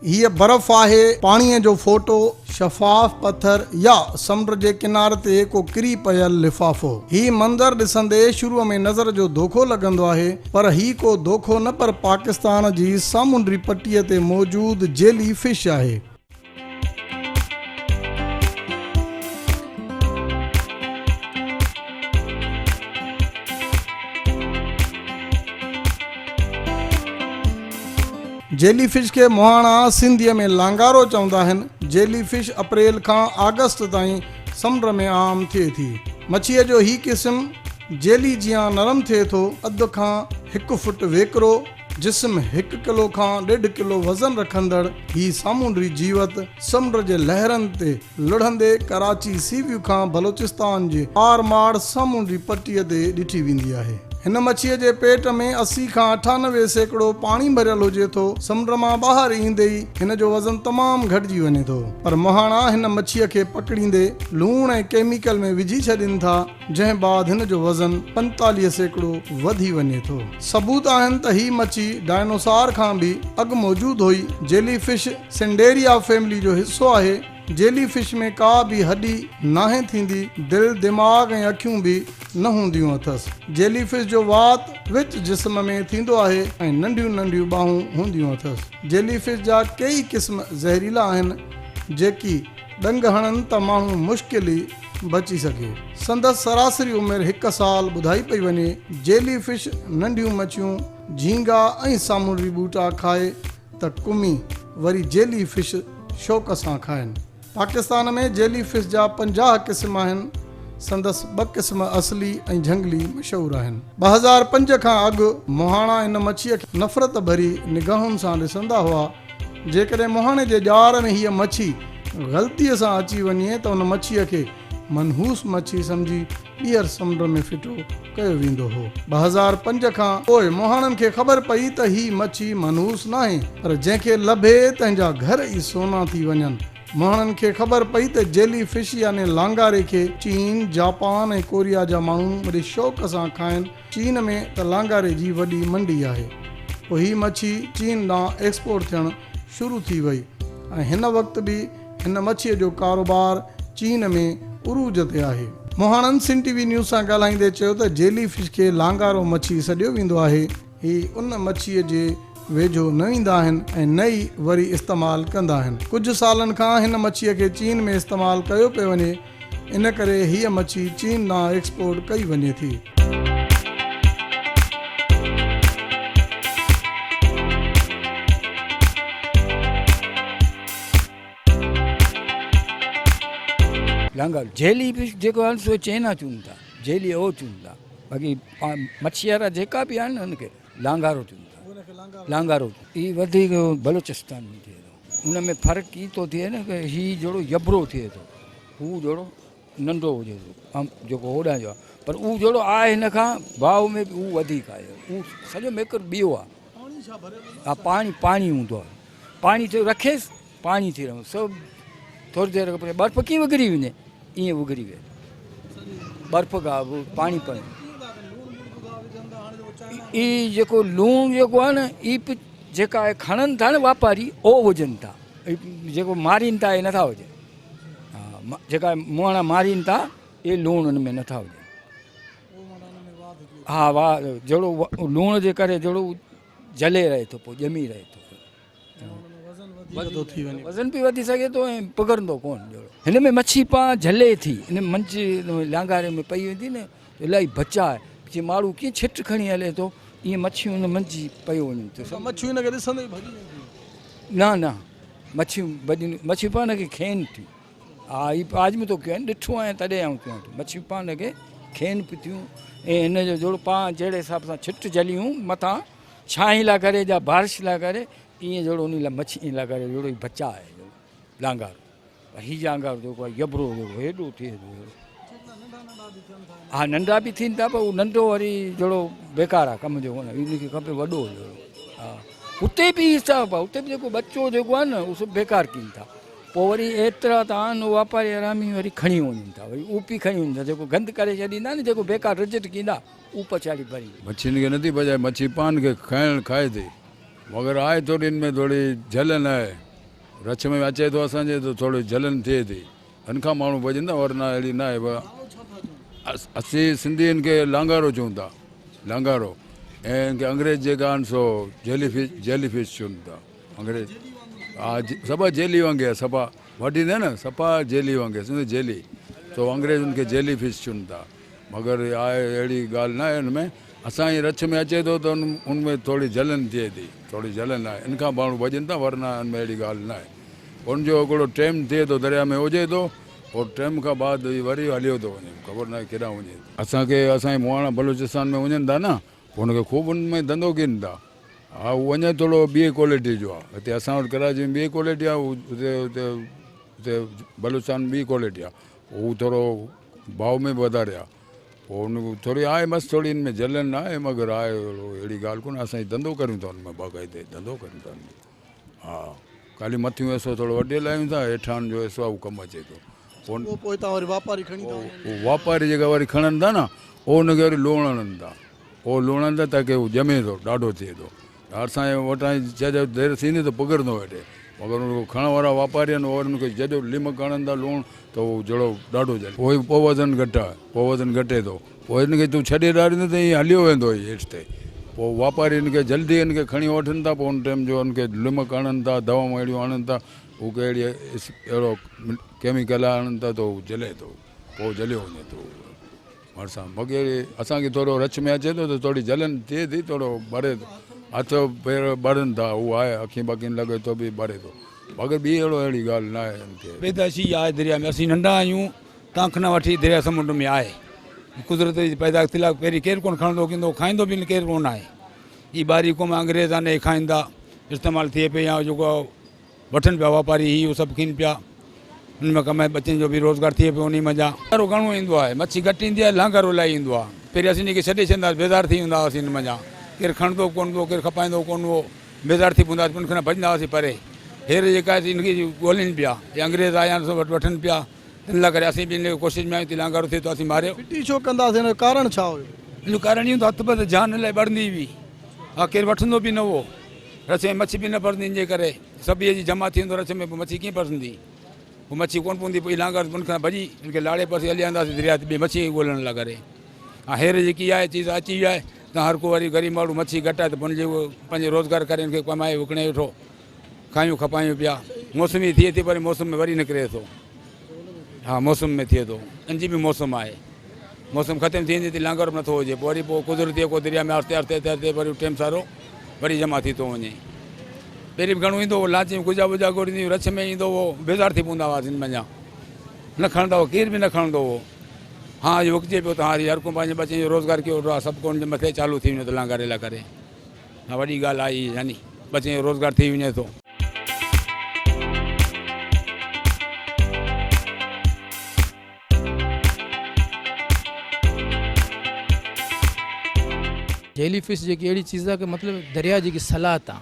हीअ बर्फ़ आहे, पाणीअ जो फोटो, शफ़ाफ पत्थर या समुंड जे किनारे ते को किरी पयल लिफ़ाफ़ो। ही मंज़र ॾिसंदे शुरूअ में नज़र जो धोखो लॻंदो आहे, पर ही को धोखो न पर पाकिस्तान जी सामुंडी पटीअ ते मौजूद जेली फिश आहे। जेली फिश के मोहाणा सिंधीअ में लांगारो चवंदा आहिनि। जेली फिश अप्रैल खां अगस्त ताईं समुंड में आम थिए थी। मच्छीअ जो ही क़िस्म जेली जीअं नरम थिए थो, अधु खां 1 फुट वेकिरो, जिस्म 1 किलो खां 1.5 किलो वज़न रखंदड़ ही सामुंडी जीवत समुंड जे लहरनि ते लुढ़ंदे कराची सी व्यू खां बलोचिस्तान जे आरमाड़ सामुंडी पटीअ ते ॾिठी वेंदी आहे। हिन मच्छीअ जे पेट में 80 खां 98% पाणी भरियल हुजे थो। समुंड मां ॿाहिरि ईंदे ई हिन जो वज़न तमामु घटिजी वञे थो, पर मोहाणा हिन मच्छीअ खे पकड़ींदे लूण ऐं केमिकल में विझी छॾनि था, जंहिं बाद हिन जो वज़न 45% वधी वञे थो। सबूत आहिनि त ही मच्छी डायनासोर खां बि अॻु मौजूदु हुई। जेली फिश सिंडेरिया फैमिली जो हिसो आहे। जेली फिश में का बि हॾी नाहे थींदी, दिलि, दिमाग़ ऐं अखियूं बि न हूंदियूं अथसि। जेली फिश जो वात विच जिस्म में थींदो आहे ऐं नंढियूं नंढियूं ॿाहूं हूंदियूं अथसि। जेली फिश जा कई क़िस्म ज़हरीला आहिनि, जेकी ॾंग हणनि त माण्हू मुश्किल ई बची सघे। संदसि सरासरी उमिरि 1 साल ॿुधाई पई वञे। जेली फिश नंढियूं मच्छियूं, झींगा ऐं सामुंडी ॿूटा खाए त कुमी वरी जेली फिश शौक़ सां खाइनि। पाकिस्तान में जेली फिश जा 50 क़िस्म आहिनि। संदसि 2 क़िस्म असली ऐं झंगली मशहूरु आहिनि। 2005 खां अॻु मोहाणा इन मच्छीअ खे नफ़रत भरी निगाहुनि सां ॾिसंदा हुआ। जेकॾहिं मोहाणे जे ॼार में हीअ मच्छी ग़लतीअ सां अची वञे त उन मच्छीअ खे मनहूस मच्छी सम्झी ॿीहर समुंड में फिटो कयो वेंदो हो। 2005 खां पोइ मोहाणनि खे ख़बर पई त ही मच्छी मनहूस न आहे, पर जंहिंखे लभे तंहिंजा घर ई सोना थी वञनि। मोहाणनि खे ख़बर पई त जेली फिश यानी लांगारे खे चीन, जापान ऐं कोरिया जा माण्हू वॾे शौक़ सां खाइनि। चीन में त लांगारे जी वॾी मंडी आहे। पोइ ही मच्छी चीन ॾांहुं एक्सपोर्ट थियणु शुरू थी वई ऐं हिन वक़्तु बि हिन मच्छीअ जो कारोबार चीन में उरूज ते आहे। मोहाणनि सिंध टीवी न्यूज़ सां ॻाल्हाईंदे चयो त जेली फिश खे लांगारो मच्छी सॾियो वेंदो आहे। ही उन मच्छीअ जे वेझो न ईंदा आहिनि ऐं न ई वरी इस्तेमालु कंदा आहिनि। कुझु सालनि खां हिन मच्छीअ खे चीन में इस्तेमालु कयो पियो वञे, इन करे हीअ मच्छी चीन ॾांहुं एक्सपोर्ट कई वञे थी। लांगारो जेली फिश जेको आहे सो चाइना चवनि था, जेली ओ चवनि था, बाक़ी मच्छी वारा जेका बि आहिनि उनखे लांगारो चवनि था। लांगारो ही वधीक बलोचिस्तान में थिए थो। उन में फ़र्क़ु ई थो थिए न कि हीउ जहिड़ो यबरो थिए थो, हू जहिड़ो नंढो हुजे थो जेको होॾां जो आहे, पर उहो जहिड़ो आहे हिन खां भाव में बि उहो वधीक आहे। उहो सॼो मेकर ॿियो आहे। हा, पाणी हूंदो आहे। पाणी थियो रखेसि, पाणी थी रहो सभु थोरी देरि खां पोइ बर्फ़ कीअं विकिरी वञे, ईअं विकिरी वियो बर्फ़ खां पाणी पए। ई जेको लूणु जेको आहे न, ई जेका आहे खणनि था न वापारी, ओ विझनि था। जेको मारीनि था, इहे नथा विझनि। हा, जेका मोहाणा मारीनि था, इहे लूणु हुन में नथा विझनि। हा, वाह, जहिड़ो लूण जे करे जहिड़ो जले रहे थो, पोइ ॼमी रहे थो, वज़न बि वधी सघे थो ऐं पुगरंदो कोन। हिन में मच्छी पाण झले थी, हिन मंझि लांगारे में पई वेंदी न, इलाही बचा आहे। जीअं माण्हू कीअं छिट खणी हले थो, ईअं मच्छियूं हुन मंझि पई वञनि थियूं। मच्छियूं हिनखे ॾिसंदे ई भॼी वेंदियूं। न मच्छियूं भॼनि, मच्छियूं पाण खे खेनि थियूं। हा, हीअ आजमी थो कनि, ॾिठो आहे तॾहिं आऊं कयूं थियूं। मच्छियूं पाण खे खेनि बि थियूं ऐं हिन जो जहिड़ो पाण जहिड़े हिसाब सां छिट जलियूं मथां छांई लाइ करे या बारिश लाइ करे, ईअं जहिड़ो उन लाइ मच्छी लाइ करे जहिड़ो ई बचा आहे लांगारो। हीउ लांगारो जेको आहे यबरो जेको हेॾो थिए थो। हा, नंढा बि थियनि था, पर उहो नंढो वरी जहिड़ो बेकार आहे कम जो कोन, इनखे खपे वॾो जहिड़ो। हा, हुते बि हिसाबु आहे, हुते बि जेको बचो जेको आहे न, उहो सभु बेकार कनि था। पोइ वरी एतिरा त आहिनि वापारी आरामी वरी खणी वञनि था, वरी उपी खणी वञनि था। जेको गंद करे छॾींदा न, जेको बेकार रिजेक्ट कंदा, उहो पचाड़ी भरी। मच्छियुनि खे नथी बजाए, मच्छी पान खे खाए थी, मगर आहे थोरी हिन में थोरी जलन आहे। रच में अचे थो असांजे त थोरी जलन थिए थी, हिन खां माण्हू भॼंदा, वरना अहिड़ी न आहे। असीं सिंधियुनि खे लांगारो चऊं था, लांगारो, ऐं हिनखे अंग्रेज जेका आहिनि सो जेलीफिश चवनि था अंग्रेज। हा सफ़ा जेली वांगुरु आहे, सफ़ा वॾी न न, सफ़ा जेली वांगुरु, सिंधी जेली, तो अंग्रेज हुनखे जेलीफिश चवनि था। मगर आहे अहिड़ी ॻाल्हि न आहे हिन में, असांजी रच में अचे थो त उनमें थोरी जलन थिए थी, थोरी जलन आहे, इन खां माण्हू भॼनि था, वरना हिन में अहिड़ी ॻाल्हि न आहे। उनजो हिकिड़ो टाइम थिए थो, दरिया में हुजे थो, और टाइम खां बाद वरी हलियो थो वञे, ख़बर न आहे केॾांहुं वञे। असांखे असांजे मोहाणा बलूचिस्तान में वञनि था न, हुनखे ख़ूब उन में धंधो कनि था। हा उहो वञे थोरो ॿिए क्वालिटी जो आहे, हिते असां वटि कराची में ॿिए क्वालिटी आहे, हुते हुते हुते बलूचिस्तान ॿी क्वालिटी आहे, हू थोरो भाव में वधारे आहे। पोइ हुन थोरी आहे बसि, थोरी हिन में जलन आहे, मगर आहे अहिड़ी ॻाल्हि कोन्हे। असां धंधो करियूं था हुन में, बाक़ाइदे धंधो करियूं था। हा ख़ाली मथियूं हिसो थोरो वॾे लाहियूं था, हेठां जो हिसो आहे उहो कमु अचे थो। पोइ तव्हां वरी वापारी खणी था उहो वापारी जेका वरी खणनि था न, उहो हुनखे वरी लूण हणनि था, उहो लूणनि था ताकी उहो ॼमे थो, ॾाढो थिए थो। असांजे वटां जॾहिं देरि थींदी त पुगरंदो हेॾे, मगर उन खणण वारा वापारी आहिनि, और हुनखे जॾहिं लिमक हणनि था लूणु, त उहो जहिड़ो ॾाढो जले, पोइ वज़न घटि आहे, पोइ वज़न घटे थो, पोइ हिनखे तूं छॾे ॾाढींदे त ईअं हलियो वेंदो हेठि ते। पोइ वापारी हिनखे जल्दी हिनखे खणी वठनि था, पोइ हुन टाइम जो हुनखे लिमक हणनि था, दवाऊं अहिड़ियूं हणनि था, हू कहिड़ी अहिड़ो केमिकल हणनि था, त उहो जले थो, पोइ जलियो वञे थो भरिसां। मगर असांखे थोरो रच में अचे थो त थोरी जलन थिए थी, थोरो ॿरे थो, हथ पेर ॿरनि था, उहो आहे अखियूं बखियूं लॻे थो बि ॿरे थो, मगर ॿी अहिड़ी ॻाल्हि न आहे हिनखे। पैदाशी आहे दरिया में, असीं नंढा आहियूं, तव्हां खां वठी दरिया समुंड में आहे, कुदरत जी पैदा इख़्तिलाफ़ पहिरीं केरु कोन खणंदो कंदो, खाईंदो बि केरु कोन आहे। हीअ ॿारी क़ौम अंग्रेज़ आने खाइनि था, इस्तेमालु थिए पई, या जेको वठनि पिया वापारी, इहो सभु खीन पिया, हुन में कमाए बचनि जो बि रोज़गार थिए पियो, उन मज़ा लांगारो घणो ईंदो आहे, मच्छी घटि ईंदी आहे, लांगारो इलाही ईंदो आहे। पहिरीं असीं हिनखे छॾे छॾंदासीं, बेज़ार थी वेंदा हुआसीं हिन मज़ा, केरु खणंदो कोन हुओ, केरु खपाईंदो कोन हुओ, बेज़ार थी पवंदासीं, हुन खां भॼंदा हुआसीं परे। हींअर जेका आहे हिनखे ॻोल्हिनि पिया, हे अंग्रेज़ आया आहिनि सभु वठनि पिया, इन लाइ करे असीं बि हिन कोशिशि में आहियूं, लांगारो थिए त असीं मारियो। फिटी छो कंदासीं, हिन जो कारण छा हुयो? हिन जो कारण इहो त हथ पत जान इलाही ॿरंदी हुई, हा केरु वठंदो बि न हुओ, रच में मच्छी बि न पढ़ंदी, इन जे करे सभु इहे जी जमा थी वेंदो रच में, पोइ मच्छी कीअं पढ़ंदी, पोइ मच्छी कोन पवंदी, पोइ लांगार हुन खां भॼी हिनखे लाड़े पासे हली वेंदासीं दरिया ते, ॿिए मच्छी ॻोल्हण लाइ करे। हा हींअर जेकी आहे चीज़ अची वई आहे, त हर को वरी ग़रीब माण्हू मच्छी घटि आहे त हुनजे उहो पंहिंजे रोज़गार करे हिनखे कमाए विकिणे वेठो, खायूं खपायूं पिया। मौसमी थिए थी, पर मौसम में वरी निकिरे थो, हा मौसम में थिए थो, इन जी बि मौसम आहे, मौसम ख़तमु थी वेंदी त लांगारो नथो हुजे, पोइ वरी पोइ कुदरती को दरिया में आहिस्ते आहिस्ते आहिस्ते वरी टाइम सारो वरी जमा थी थो वञे। पहिरीं बि घणो ईंदो हुओ, लांचियूं गुजा वुजा घुरंदी, रच में ईंदो हुओ, बेज़ार थी पवंदा हुआसीं हिन मञा, न खणंदा हुओ, केरु बि न खणंदो हुओ। हा इहो विकिजे पियो त हा हर को पंहिंजे बचे जो रोज़गार कयो वेठो आहे, सभु को हुन जे मथे चालू थी वञे थो लांगारे लाइ करे। हा वॾी ॻाल्हि आहे इहा, यानी बचे जो रोज़गार थी वञे थो। जेली फिश जेकी अहिड़ी चीज़ आहे की मतिलबु दरिया जी सलाद आहे,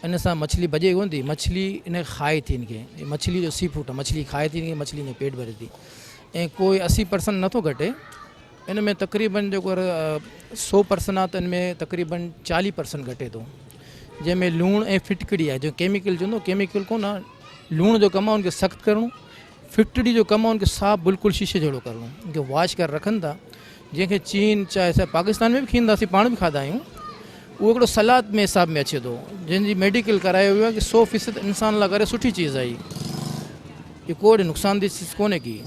इन सां मछली भॼे कोन थी, मछली इन खाए थी, हिनखे मछली जो सी फूड आहे, मछली खाए थी, हिनखे मछली में पेट भरे थी, ऐं कोई 80% नथो घटे, इन में तक़रीबन जेको 100% आहे त इन में तक़रीबन 40% घटे थो, जंहिंमें लूणु ऐं फिटकड़ी आहे, जो केमिकल चवंदो, केमिकल कोन आहे, लूण जो कमु आहे उनखे सख़्तु करणो, फिटकड़ी जो कमु आहे उनखे साफ़ु बिल्कुलु शीशे जहिड़ो करणो, उनखे वॉश करे रखनि था, जंहिंखे चीन चाहे असां पाकिस्तान में बि खींदासीं, पाण बि खाधा आहियूं, उहो हिकिड़ो सलाद में हिसाब में अचे थो, जंहिंजी मेडिकल करायो वियो आहे कि 100% इंसान लाइ करे सुठी चीज़ आहे, इहा कोई नुक़सानदेह चीज़ कोन्हे की।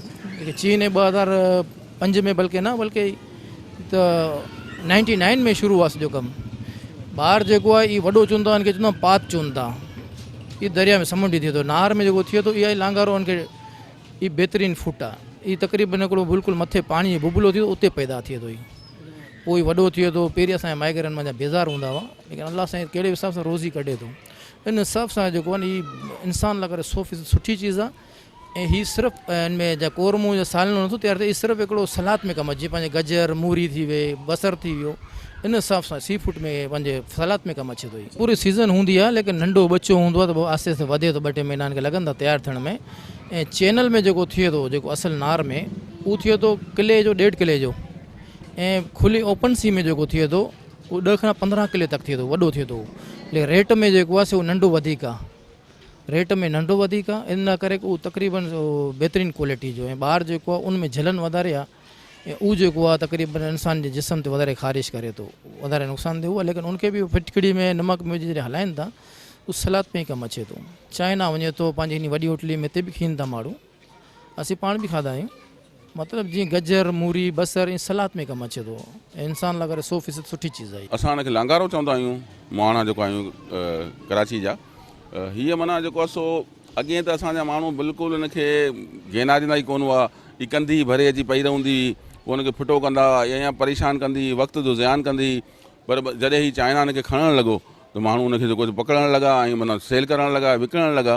चीन 2005 में बल्कि न बल्कि त 99 में शुरू हुआ सॼो कमु। ॿार जेको आहे इहो वॾो चवंदो आहे, हिनखे चवंदो आहे पात चवनि था, हीअ दरिया में समुंडी थिए थो, नार में जेको थिए थो, इहा लांगारो हिनखे हीअ बहितरीनु फुट आहे, हीअ तक़रीबन हिकिड़ो बिल्कुलु मथे पाणी बुबलो थियो उते पैदा थिए थो, पोइ वॾो थिए थो। पहिरीं असांजे माइग्रनि मां बेज़ार हूंदा हुआ, लेकिन अलाह साईं कहिड़े हिसाब सां रोज़ी कढे थो, इन हिसाब सां जेको आहे न हीअ इंसान लाइ करे 100% सुठी चीज़ आहे। ऐं हीअ सिर्फ़ु हिन में जा कोरमू या सालनो नथो तयारु थिए, हीअ सिर्फ़ु हिकिड़ो सलाद में कमु अचे, पंहिंजे गजर मूरी थी वई, बसर थी वियो, इन हिसाब सां सी फूड में पंहिंजे सलाद में कमु अचे थो। पूरी सीज़न हूंदी आहे, लेकिन नंढो बच्चो हूंदो आहे त पोइ आहिस्ते आहिस्ते वधे थो, 2-3 महीना हिनखे लॻंदा तयारु थियण में। ऐं चैनल में जेको थिए थो, जेको असल नार में, उहो थिए थो किले जो 1.5 किले जो, ऐं खुली ओपन सी में जेको थिए थो उहो 10 खां 15 किले तक थिए थो, वॾो थिए थो, लेकिन रेट में जेको आहे सो नंढो वधीक आहे। रेट में नंढो वधीक आहे, इन करे उहो तक़रीबन बहितरीनु क्वालिटी जो ऐं ॿाहिरि जेको आहे उन में जलन वधारे आहे ऐं उहो जेको आहे तक़रीबन इंसान जे जिस्म ते वधारे ख़ारिश करे थो, वधारे नुक़सानदेह आहे। लेकिन उनखे बि फिटकड़ी में नमक में विझी हलाइनि था, उहो सलाद में ई कमु अचे थो। चाइना वञे थो पंहिंजी हिन वॾी होटली में, हिते बि खीन था माण्हू, असीं पाण बि खाधा आहियूं। मतिलबु जीअं गजर, मूरी, बसर ऐं सलाद में कमु अचे थो ऐं इंसान लाइ करे 100% सुठी चीज़ आहे। असां हिनखे लांगारो चवंदा आहियूं, मोहाणा जेको आहियूं कराची जा। हीअ माना जेको आहे सो अॻे त असांजा माण्हू बिल्कुलु हिनखे गेना ॾींदा ई कोन हुआ, ही कंधी भरे अची पई रहंदी, पोइ हुनखे फिटो कंदा या परेशान कंदी, वक़्त जो ज़ियान कंदी। पर जॾहिं ही चाइना हिनखे खणणु लॻो त माण्हू हुनखे जेको पकड़णु लॻा ऐं माना सेल करणु लॻा, विकिणणु लॻा।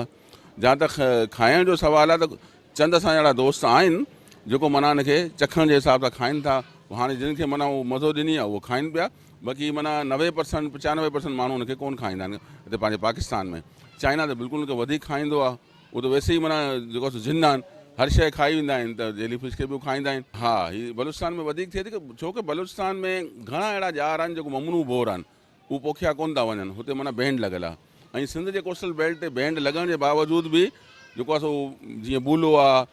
जहाँ तक खाइण जो सवाल आहे त चंद असांजा अहिड़ा दोस्त आहिनि जेको माना हिनखे चखण जे हिसाब सां खाइनि था। हाणे जिन खे माना उहो मज़ो ॾिनी आहे उहो खाइनि पिया, बाक़ी माना 90% 95% माण्हू हुनखे कोन खाईंदा आहिनि हिते पंहिंजे पाकिस्तान में। चाइना त बिल्कुलु हुनखे वधीक खाईंदो आहे, उहो त वैसे ई माना जेको जिन आहिनि हर शइ खाई वेंदा आहिनि, त जेली फिश खे बि खाईंदा आहिनि। हा, हीअ बलूचिस्तान में वधीक थिए थी, छो कि बलूचिस्तान में घणा अहिड़ा जार आहिनि जेको ममनू बोर आहिनि, उहे पोखिया कोन था वञनि, हुते माना बैंड लॻल आहे। ऐं सिंध जे कोस्टल बेल्ट ते बैंड लॻण जे बावजूद बि जेको आहे सो जीअं बूलो आहे,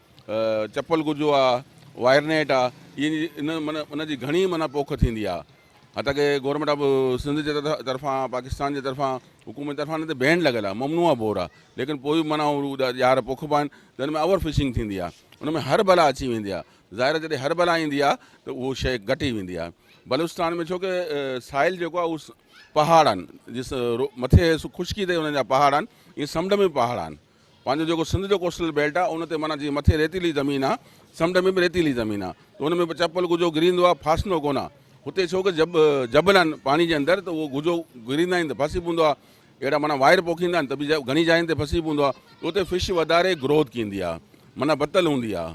चप्पल गुजो आहे, वायरनेट आहे, इहे इन माना उनजी घणी माना पोख थींदी आहे। हालांकि गवर्नमेंट ऑफ सिंध जे तरफ़ां, पाकिस्तान जे तरफ़ां, हुकूमत जे तरफ़ां हिन ते बैन लॻल आहे, ममनू आहे बोर आहे। लेकिन पोइ बि माना ॼार पोख पाइनि त हिन में ओवर फिशिंग थींदी आहे, उन में हर बला अची वेंदी आहे। ज़ाहिर जॾहिं हर बला ईंदी आहे त उहो शइ घटी वेंदी आहे। बलूचिस्तान में छो कि साहिल जेको आहे उहो पहाड़ आहिनि, जिस मथे ख़ुश्की ते हुननि जा पहाड़ आहिनि, इहे समुंड में पहाड़ आहिनि। पंहिंजो जेको सिंध जो कोस्टल बेल्ट आहे उन ते माना जीअं मथे रेतीली ज़मीन आहे, समुंड में बि रेतीली ज़मीन आहे, त उन में बि चप्पल गुजो गिरींदो आहे, फासनो कोन आहे। हुते छो कि जबल आहिनि पाणी जे अंदरि, त उहो गुजो गिरींदा आहिनि त फसी पवंदो आहे। अहिड़ा माना वायर पोखींदा आहिनि त बि घणी जायुनि ते फसी पवंदो आहे। उते फिश वधारे ग्रोथ कंदी आहे, माना बतल हूंदी आहे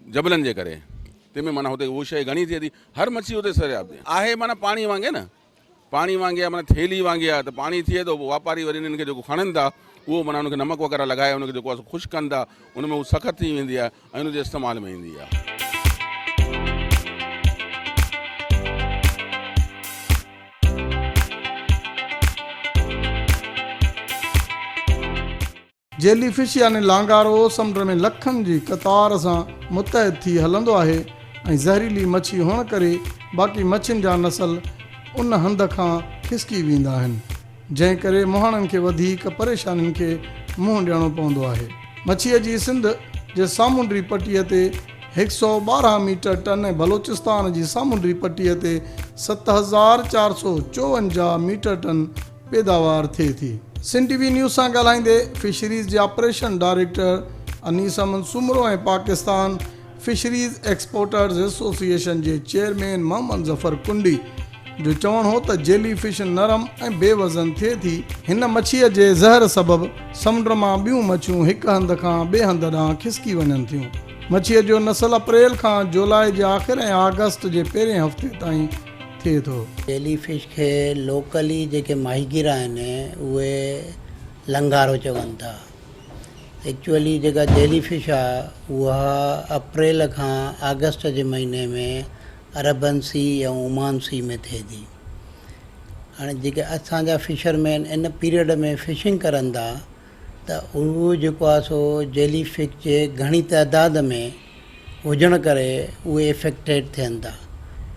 जबलनि जे करे, तंहिंमें माना हुते उहा शइ घणी थिए थी। हर मच्छी हुते सरियाब आहे, माना पाणी वांगुरु न, पाणी वांगुरु आहे, माना थेली वांगुरु आहे। त पाणी थिए थो, वापारी वरी हिननि खे जेको खणनि था उहो माना हुनखे नमक वग़ैरह लॻाए हुनखे जेको आहे ख़ुशि कनि था, उन में उहा सख़्तु थी वेंदी आहे ऐं हुनजे इस्तेमाल में ईंदी आहे। जेली फिश यानी लांगारो समुंड में लखनि जी कतार सां मुतहद थी हलंदो आहे ऐं ज़हरीली मच्छी हुअण करे बाक़ी मच्छियुनि जा नसल उन हंध खां खिसकी वेंदा आहिनि, जंहिं करे मुहाणनि खे वधीक परेशानियुनि खे मुंहुं ॾियणो पवंदो आहे। मच्छीअ जी सिंध जे सामुंडी पटीअ ते 112 मीटर टन ऐं बलोचिस्तान जी सामुंडी पटीअ ते 7454 मीटर टन पैदावार थिए थी। सिंध टीवी न्यूज़ सां ॻाल्हाईंदे फिशरीज़ जे ऑपरेशन डायरेक्टर अनीसा मंसूमरो ऐं पाकिस्तान फिशरीज़ एक्सपोर्टर्स एसोसिएशन जे चेयरमैन मोहम्मद ज़फ़र कुंडी जो चवणु हो त जेली फिश नरम ऐं बेवज़न थिए थी। हिन मच्छीअ जे ज़हर सबबि समुंड मां ॿियूं मच्छियूं हिकु हंध खां ॿिए हंध ॾांहुं खिसकी वञनि थियूं। मच्छीअ जो नस्ल अप्रैल खां जुलाई जे आख़िर ऐं अगस्त जे पहिरें हफ़्ते ताईं थिए थो। जेली फिश खे लोकली जेके माहीगीर आहिनि उहे लंगारो चवनि था। एक्चुअली जेका जेली फिश आहे उहा अप्रैल खां अगस्त जे महीने में अरबन सी ऐं ओमान सी में थिए थी। हाणे जेके असांजा फिशरमैन इन पीरियड में फिशिंग करनि था त उहो जेको आहे सो जेली फिश जे घणी तइदाद में हुजण करे उहे इफेक्टेड थियनि था।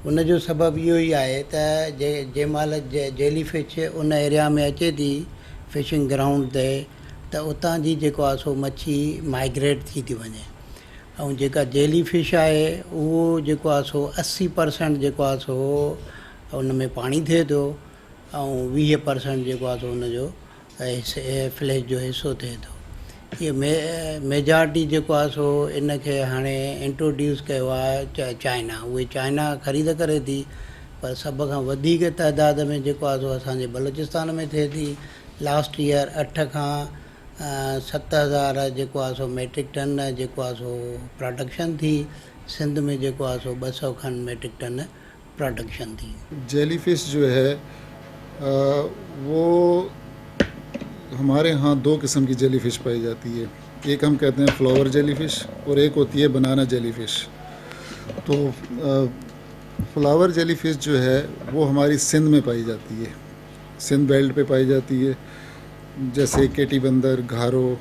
उनजो सबबु इहो ई आहे त जंहिं महिल जेली फिश उन एरिया में अचे थी फिशिंग ग्राउंड ते त उतां जी जेको आहे सो मच्छी माइग्रेट थी वञे ऐं जेका जेली फिश आहे उहो जेको आहे सो 80% जेको आहे सो उन में पाणी थिए थो ऐं 20% जेको आहे सो उनजो फ्लैश जो हिसो थिए थो। इहे मेजॉरिटी जेको आहे सो इनखे हाणे इंट्रोड्यूस कयो आहे चाइना। उहे चाइना ख़रीद करे थी, पर सभ खां वधीक तइदाद में जेको आहे सो असांजे बलूचिस्तान में थिए थी। लास्ट ईयर 8 खां 7,000 जेको आहे सो मैट्रिक टन जेको आहे सो प्रोडक्शन थी। सिंध में जेको आहे सो 200 खन मैट्रिक टन प्रोडक्शन थी। जेली फिश जो है वो हमारे यहाँ 2 किस्म की जेली फ़िश पाई जाती है। एक हम कहते हैं फ्लावर जेली फ़िश और एक होती है बनाना जेली फ़िश। तो फ्लावर जेली फ़िश जो है वो हमारी सिंध में पाई जाती है, सिंध बेल्ट पे पाई जाती है। जैसे केटी बंदर, घारो,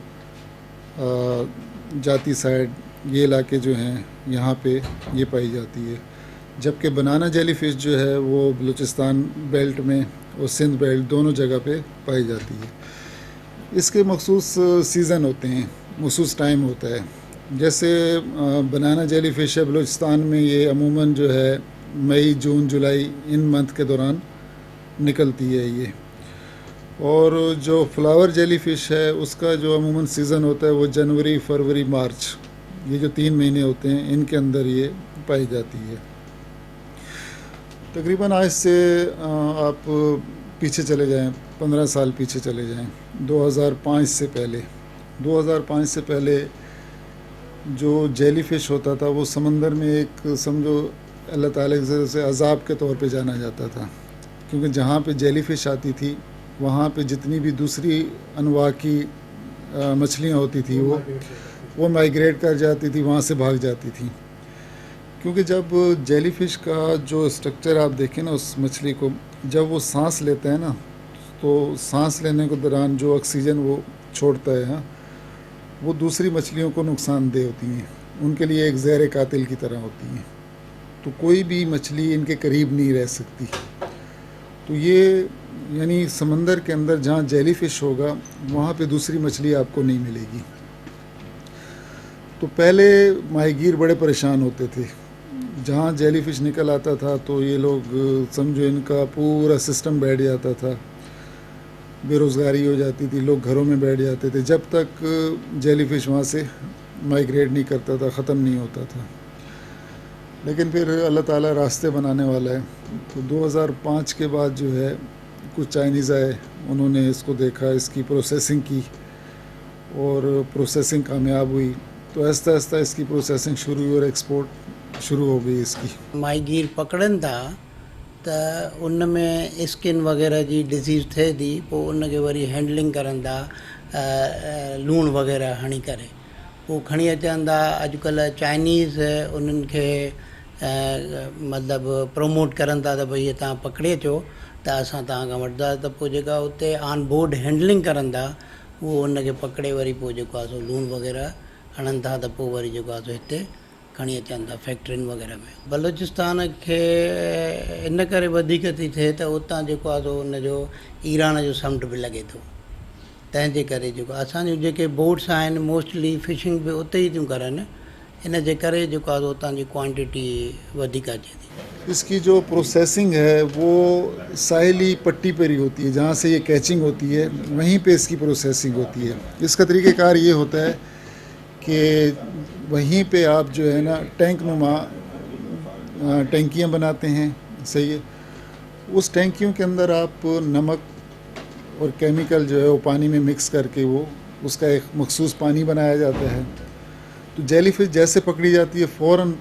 जाती साइड, ये इलाके जो हैं यहाँ पे ये पाई जाती है। जबकि बनाना जेलीफिश जो है वो बलूचिस्तान बेल्ट में और सिंध बेल्ट दोनों जगह पे पाई जाती है। इसके मखसूस सीज़न होते हैं, मखसूस टाइम होता है। जैसे बनाना जेलीफिश है बलूचिस्तान में, ये अमूमन जो है मई, जून, जुलाई इन मंथ के दौरान निकलती है ये। और जो फ्लावर जेलीफिश है उसका जो अमूमन सीज़न होता है वो जनवरी, फरवरी, मार्च, ये जो 3 महीने होते हैं इनके अंदर ये पाई जाती है। तकरीबन आज से आप पीछे चले जाएं, 15 साल पीछे चले जाएं, 2005 से पहले। 2005 से पहले जो जेलीफिश होता था वो समंदर में एक समझो अल्लाह ताला की तरफ से अज़ाब के तौर पे जाना जाता था, क्योंकि जहाँ पे जेलीफिश आती थी वहाँ पे जितनी भी दूसरी अनवा की मछलियाँ होती थी वो माइग्रेट कर जाती थी, वहाँ से भाग जाती थी। क्योंकि जब जेलीफिश का जो स्ट्रक्चर आप देखें ना उस मछली को, जब वो सांस लेता है ना तो सांस लेने के दौरान जो ऑक्सीजन वो छोड़ता है हाँ, वो दूसरी मछलियों को नुकसानदेह होती हैं, उनके लिए एक ज़हर कातिल की तरह होती हैं। तो कोई भी मछली इनके करीब नहीं रह सकती। तो ये यानी समंदर के अंदर जहाँ जेलीफिश होगा वहाँ पे दूसरी मछली आपको नहीं मिलेगी। तो पहले माहीगीर बड़े परेशान होते थे, जहाँ जेलीफिश निकल आता था तो ये लोग समझो इनका पूरा सिस्टम बैठ जाता था, बेरोज़गारी हो जाती थी, लोग घरों में बैठ जाते थे जब तक जेलीफिश वहाँ से माइग्रेट नहीं करता था, ख़त्म नहीं होता था। लेकिन फिर अल्लाह ताला रास्ते बनाने वाला है। तो 2005 के बाद जो है कुछ चाइनीज़ आए, उन्होंने इसको देखा, इसकी प्रोसेसिंग की और प्रोसेसिंग कामयाब हुई, तो आहिस्ता आहिस्ता इसकी प्रोसेसिंग शुरू हुई और एक्सपोर्ट शुरू हो गई इसकी। माहीगीर पकड़नि था त उन में स्किन वग़ैरह जी डिज़ीज़ थिए थी, पोइ उनखे वरी हैंडलिंग करनि था लूणु वग़ैरह हणी करे, पोइ खणी अचनि था। अॼुकल्ह चाइनीज़ उन्हनि खे मतिलबु प्रमोट करनि था त भई इहे तव्हां पकिड़े अचो त असां तव्हां खां वठंदा, त पोइ जेका उते ऑन बोर्ड हैंडलिंग करनि था उहो उनखे पकिड़े वरी पोइ जेको आहे सो लूणु वग़ैरह हणनि था, त पोइ वरी जेको आहे सो हिते खणी अचनि था फैक्ट्रियुनि वग़ैरह में। बलूचिस्तान खे इन करे वधीक थी थिए त उतां जेको आहे सो उनजो ईरान जो समुंड बि लॻे थो, तंहिंजे करे जेको असांजूं जेके बोट्स आहिनि मोस्टली फिशिंग बि उते ई थियूं करनि, इन जे करे जेको आहे उतां जी क्वांटिटी वधीक अचे थी। इसकी जो प्रोसेसिंग है वो साहिली पट्टी पर ही होती है, जहाँ से ये कैचिंग होती है वहीं पे इसकी प्रोसेसिंग होती है। इसका तरीक़ेकार ये होता है कि वहीं पे आप जो है ना टैंक नुमा टैंकियाँ बनाते हैं, सही है। उस टैंकियों के अंदर आप नमक और केमिकल जो है वो पानी में मिक्स करके वो उसका एक मखसूस पानी बनाया जाता है। तो जेलीफिश जैसे पकड़ी जाती है फ़ौरन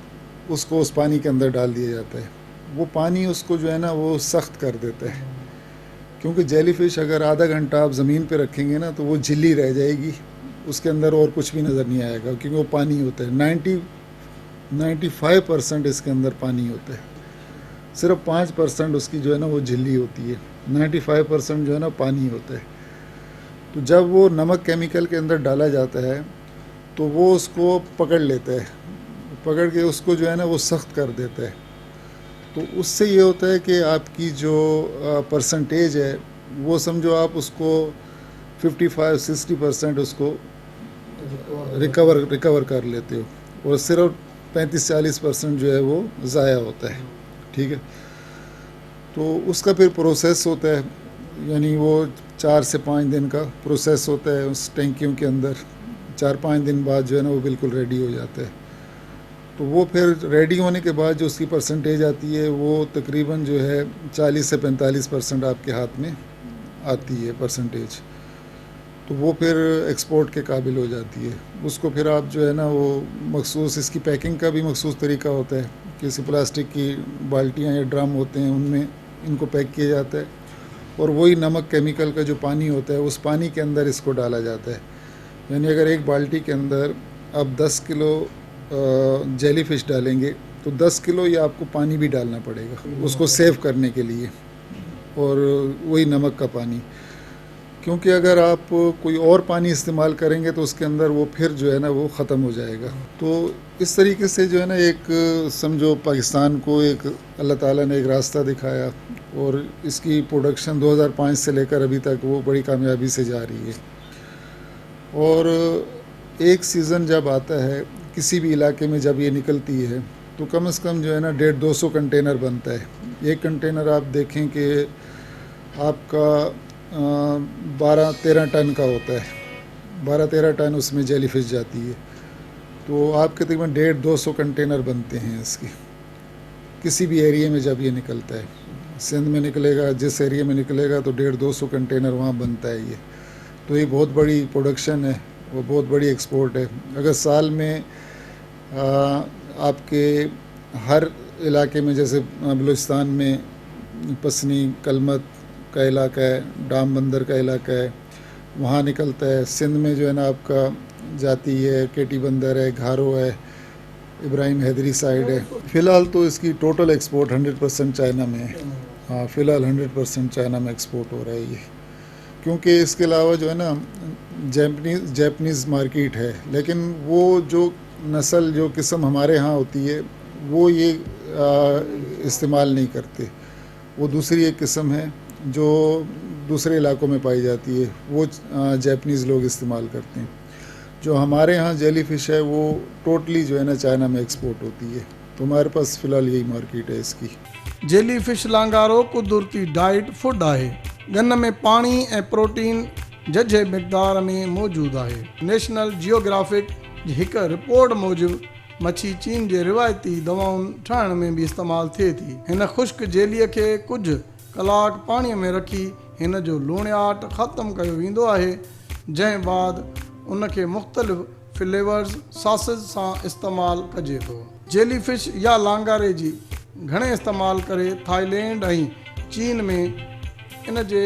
उसको उस पानी के अंदर डाल दिया जाता है। वो पानी उसको जो है ना वो सख्त कर देता है, क्योंकि जेलीफिश अगर आधा घंटा आप ज़मीन पे रखेंगे ना तो वो झिल्ली रह जाएगी, उसके अंदर और कुछ भी नज़र नहीं आएगा, क्योंकि वो पानी होता है। 95% इसके अंदर पानी होता है, सिर्फ 5% उसकी जो है ना वो झिल्ली होती है, 95% जो है ना पानी होता है। तो जब वो नमक केमिकल के अंदर डाला जाता है तो वो उसको पकड़ लेता है, पकड़ के उसको जो है ना वो सख्त कर देता है। तो उससे ये होता है कि आपकी जो परसेंटेज है वो समझो आप उसको 55-60% उसको रिकवर कर लेते हो, और सिर्फ 35-40% जो है वो ज़ाया होता है, ठीक है। तो उसका फिर प्रोसेस होता है, यानी वो 4 से 5 दिन का प्रोसेस होता है उस टैंकियों के अंदर। 4-5 दिन बाद जो है ना वो बिल्कुल रेडी हो जाता है। तो वो फिर रेडी होने के बाद जो उसकी परसेंटेज आती है वो तकरीबन जो है 40 से 45% आपके हाथ में आती है परसेंटेज। तो वो फिर एक्सपोर्ट के काबिल हो जाती है। उसको फिर आप जो है ना वो मखसूस इसकी पैकिंग का भी मखसूस तरीका होता है, किसी प्लास्टिक की बाल्टियाँ या ड्रम होते हैं उनमें इनको पैक किया जाता है, और वही नमक केमिकल का जो पानी होता है उस पानी के अंदर इसको डाला जाता है। यानी अगर एक बाल्टी के अंदर आप 10 किलो जेलीफिश डालेंगे तो 10 किलो या आपको पानी भी डालना पड़ेगा उसको सेव करने के लिए, और वही नमक का पानी। क्योंकि अगर आप कोई और पानी इस्तेमाल करेंगे तो उसके अंदर वो फिर जो है ना वो ख़त्म हो जाएगा। तो इस तरीके से जो है ना एक समझो पाकिस्तान को एक अल्लाह ताला ने एक रास्ता दिखाया और इसकी प्रोडक्शन 2005 से लेकर अभी तक वो बड़ी कामयाबी से जा रही है। और एक सीज़न जब आता है किसी भी इलाके में जब ये निकलती है तो कम से कम जो है ना 150-200 कंटेनर बनता है। एक कंटेनर आप देखें कि आपका 12-13 टन का होता है, 12-13 टन उसमें जेलीफिश जाती है। तो आपके तकरीबन 150-200 कंटेनर बनते हैं इसके किसी भी एरिया में जब ये निकलता है। सिंध में निकलेगा, जिस एरिया में निकलेगा तो 150-200 कंटेनर वहाँ बनता है ये। तो ये बहुत बड़ी प्रोडक्शन है, वो बहुत बड़ी एक्सपोर्ट है। अगर साल में आपके हर इलाके में जैसे बलूचिस्तान में पसनी कलमत का इलाका है, डाम बंदर का इलाका है, वहाँ निकलता है। सिंध में जो है ना आपका जाती है, केटी बंदर है, घारो है, इब्राहिम हैदरी साइड है। फ़िलहाल तो इसकी टोटल एक्सपोर्ट 100% चाइना में है। हाँ, फ़िलहाल 100% चाइना में एक्सपोर्ट हो रहा है ये, क्योंकि इसके अलावा जो है ना जैपनीज़ मार्केट है, लेकिन वो जो नस्ल जो किस्म हमारे यहाँ होती है वो ये इस्तेमाल नहीं करते। वो दूसरी एक किस्म है जो दूसरे इलाकों में पाई जाती है, वो जैपनीज़ लोग इस्तेमाल करते हैं। जो हमारे यहाँ जेलीफिश है वो टोटली जो है ना चाइना में एक्सपोर्ट होती है। तो हमारे पास फ़िलहाल यही मार्केट है इसकी। जेलीफिश लांगारो कुदरती डाइट फूड है। गन में पानी ऐं प्रोटीन जझे मिक़दार में मौजूदु आहे। नेशनल जियोग्राफिक जी हिक रिपोर्ट मूजिब मच्छी चीन जे रिवायती दवाउनि ठाहिण में भी इस्तेमालु थिए थी। हिन ख़ुश्क जेलीअ खे कुझु कलाक पाणीअ में रखी हिन जो लूणियाट ख़तमु कयो वेंदो आहे, जंहिं बाद उनखे मुख़्तलिफ़ फ्लेवर्स सॉसेस सां इस्तेमालु कजे थो। जेलीफिश या लांगारे जी घणे इस्तेमालु करे थाईलैंड ऐं चीन में इन जे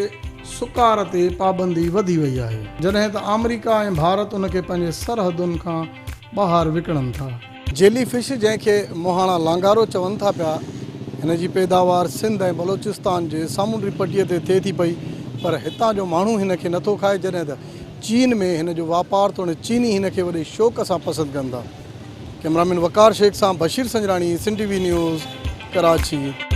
सुकार ते पाबंदी वधी वई आहे, जॾहिं त अमेरिका ऐं भारत उनखे पंहिंजे सरहदुनि खां ॿाहिरि विकिणनि था। जेलीफिश जंहिंखे मोहाणा लांगारो चवनि था पिया, हिन जी पैदावार सिंध ऐं बलोचिस्तान जे सामूंडी पटीअ ते थिए थी पई, पर हितां जो माण्हू हिन खे नथो खाए, जॾहिं त चीन में हिन जो वापारु तो चीनी हिन खे वॾे शौक़ सां पसंदि कंदा। कैमरामैन वकार शेख सां बशीर संजराणी, सिंध टीवी न्यूज़, कराची।